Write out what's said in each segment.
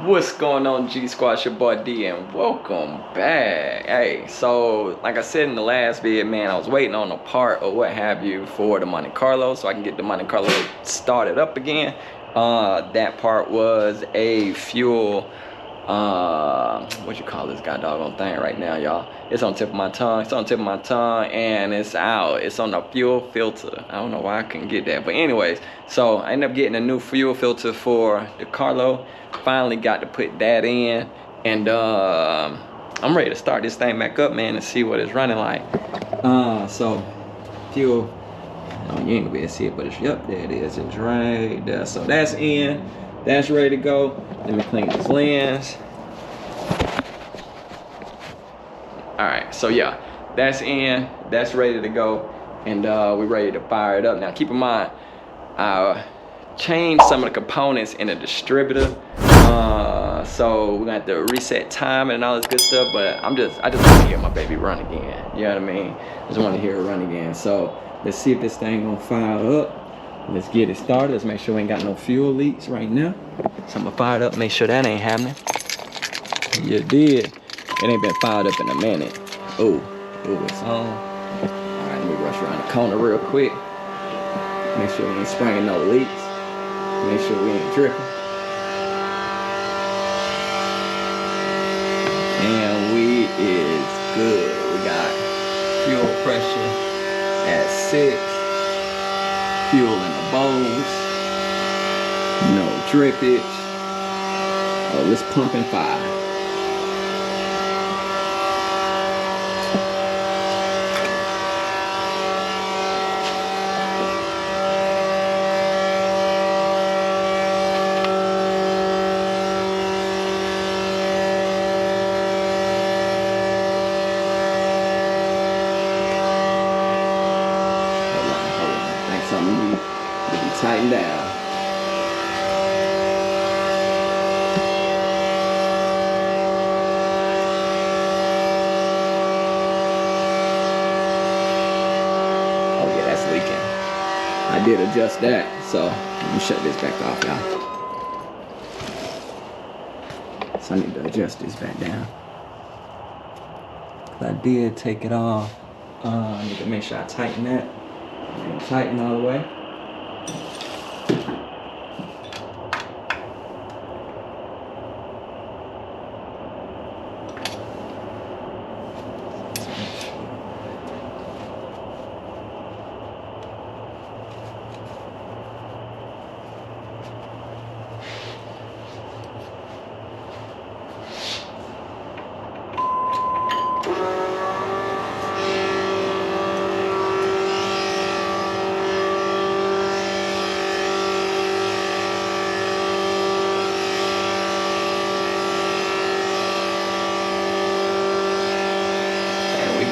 What's going on, G Squad? It's your boy D, and welcome back. Hey, so like I said in the last video, man, I was waiting on a part or what have you for the Monte Carlo so I can get the Monte Carlo started up again. That part was a fuel, what you call this god doggone thing right now, y'all? It's on the tip of my tongue. It's on the tip of my tongue, and it's out. It's on the fuel filter. I don't know why I couldn't get that, but anyways, so I ended up getting a new fuel filter for the Carlo. Finally got to put that in, and I'm ready to start this thing back up, man, and see what it's running like. So fuel, oh, you ain't gonna be able to see it, but it's, yep, there it is. It's right there. So that's in, that's ready to go. Let me clean this lens. All right, so yeah, that's in, that's ready to go, and we're ready to fire it up. Now keep in mind, I changed some of the components in the distributor, so we're gonna have to reset time and all this good stuff, but I just want to hear my baby run again. You know what I mean? I just want to hear it run again. So let's see if this thing gonna fire up. Let's get it started. Let's make sure we ain't got no fuel leaks right now. So I'm gonna fire it up, make sure that ain't happening. You did. It ain't been fired up in a minute. Oh, it's on. All right, let me rush around the corner real quick. Make sure we ain't spraying no leaks. Make sure we ain't dripping. And we is good. We got fuel pressure at 6. Fuel in the bowls. No drippage. Oh, let's pump and fire. Tighten down. Oh yeah, that's leaking. I did adjust that, so let me shut this back off, y'all. So I need to adjust this back down. I did take it off. I need to make sure I tighten that. Tighten all the way.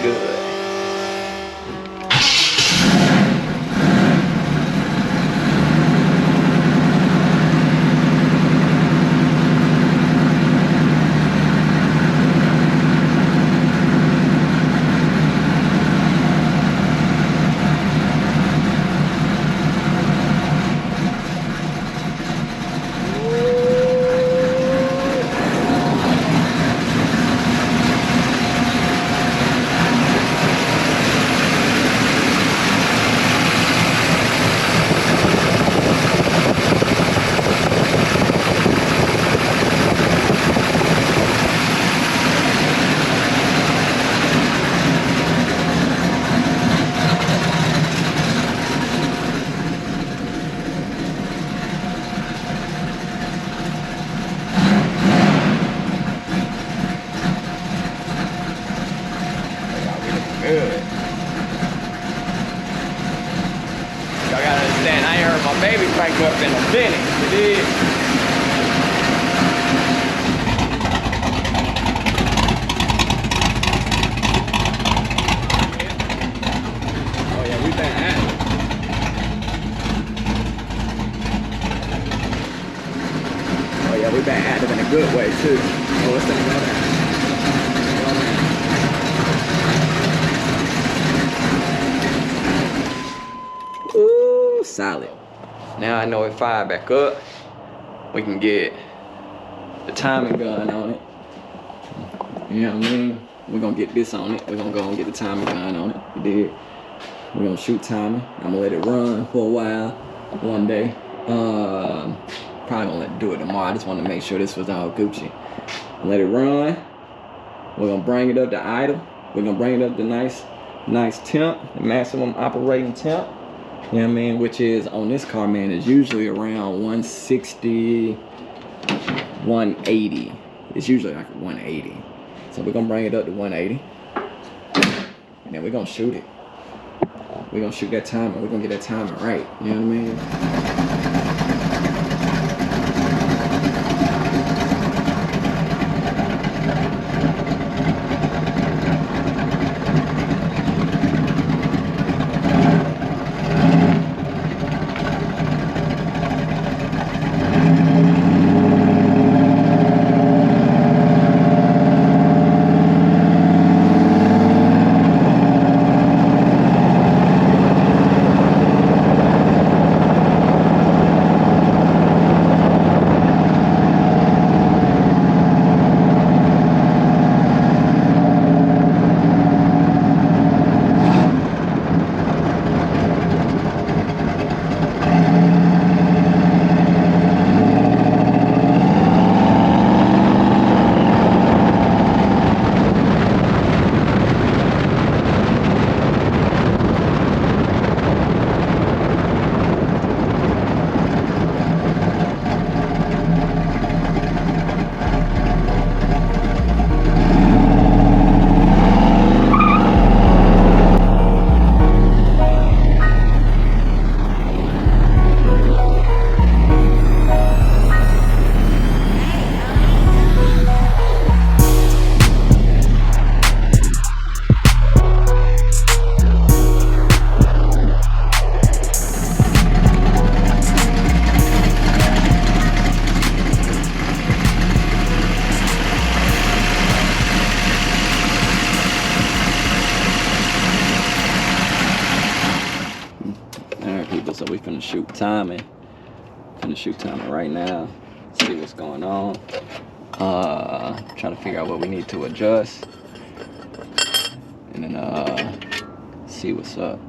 Good. Good. Y'all gotta understand, I ain't heard my baby crank up in a minute. You did? Oh yeah, we been at it. Oh yeah, we been active in a good way too. Oh, what's that? Solid. Now I know it fired back up. We can get the timing gun on it. You know what I mean? We're gonna get this on it. We're gonna go and get the timing gun on it. You dig? We're gonna shoot timing. I'm gonna let it run for a while one day. Probably gonna do it tomorrow. I just want to make sure this was all Gucci. Let it run. We're gonna bring it up to idle. We're gonna bring it up to nice temp, the maximum operating temp. You know what I mean? Which is on this car, man, is usually around 160, 180. It's usually like 180. So we're gonna bring it up to 180, and then we're gonna shoot it. We're gonna shoot that timer. We're gonna get that timer right. You know what I mean? So we finna shoot timing. Finna shoot timing right now. See what's going on. Trying to figure out what we need to adjust, and then see what's up.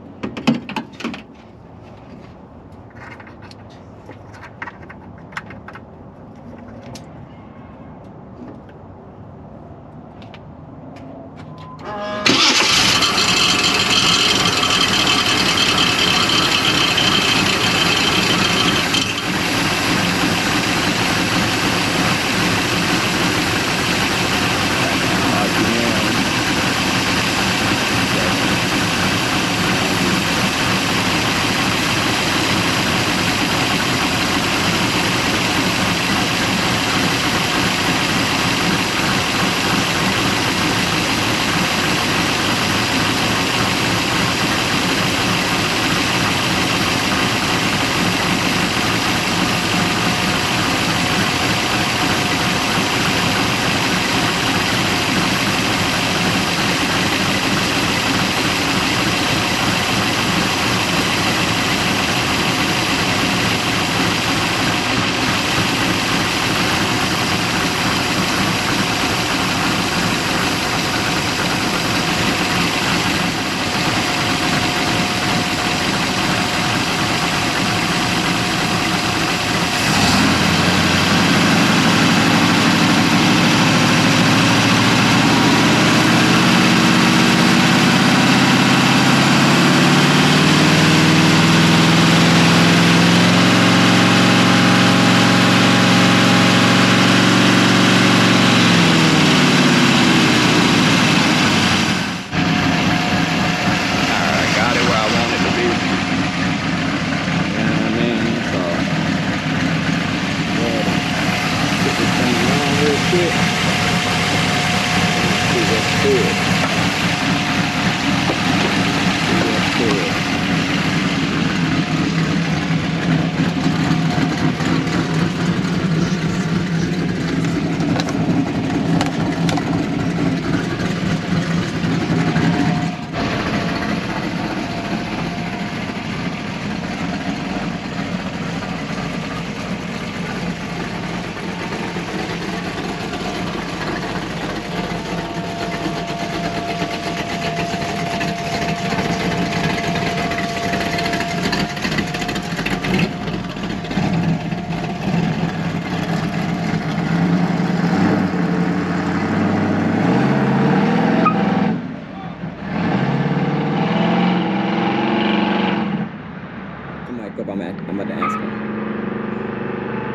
mic up. I'm about to ask him.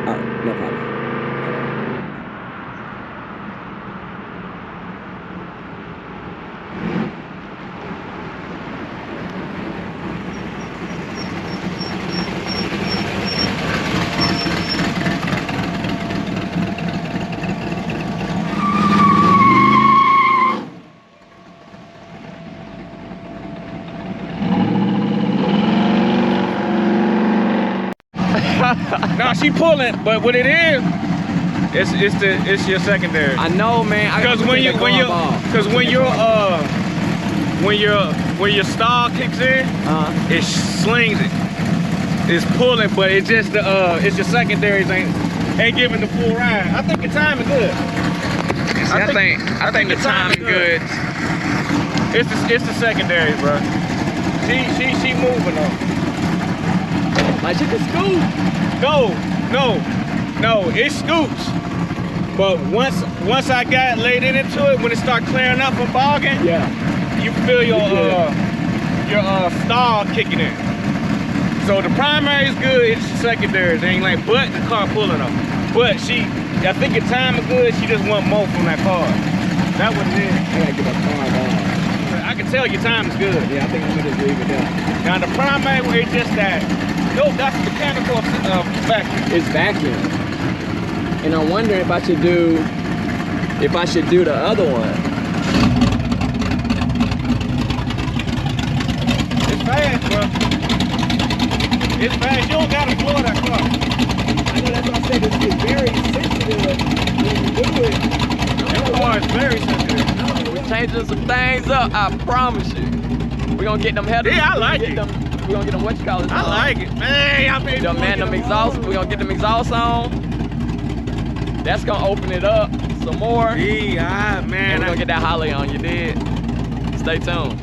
All right, no problem. Nah, she pulling, but what it is, it's your secondary. I know, man. Because when your stall kicks in, it slings it. It's pulling, but it's just the it's your secondaries ain't giving the full ride. I think the time is good. I think the timing good. It's the secondaries, bro. She moving on. Like she can scoot. No, it scoots. But once I got laid into it, when it start clearing up and bogging, yeah, you feel your stall kicking in. So the primary is good, it's the secondaries. It ain't like but the car pulling up. But I think your time is good, she just want more from that car. That's what it is. I gotta get my car down. I can tell your time is good. Yeah, I think I'm gonna just leave it there. Now the primary is just that. No, that's mechanical vacuum. It's vacuum. And I'm wondering if I should do the other one. It's fast, bro. It's fast. You don't gotta floor that car. I know, that's what I said. It's very sensitive when you do it. That car is very sensitive. We're changing some things up, I promise you. We're gonna get them headers. Yeah, I like it. We're gonna get them what you call it. I like it. Man, them exhaust. We're gonna get them exhaust on. That's gonna open it up some more. Yeah, man. And we're gonna get that Holly on, you did. Stay tuned.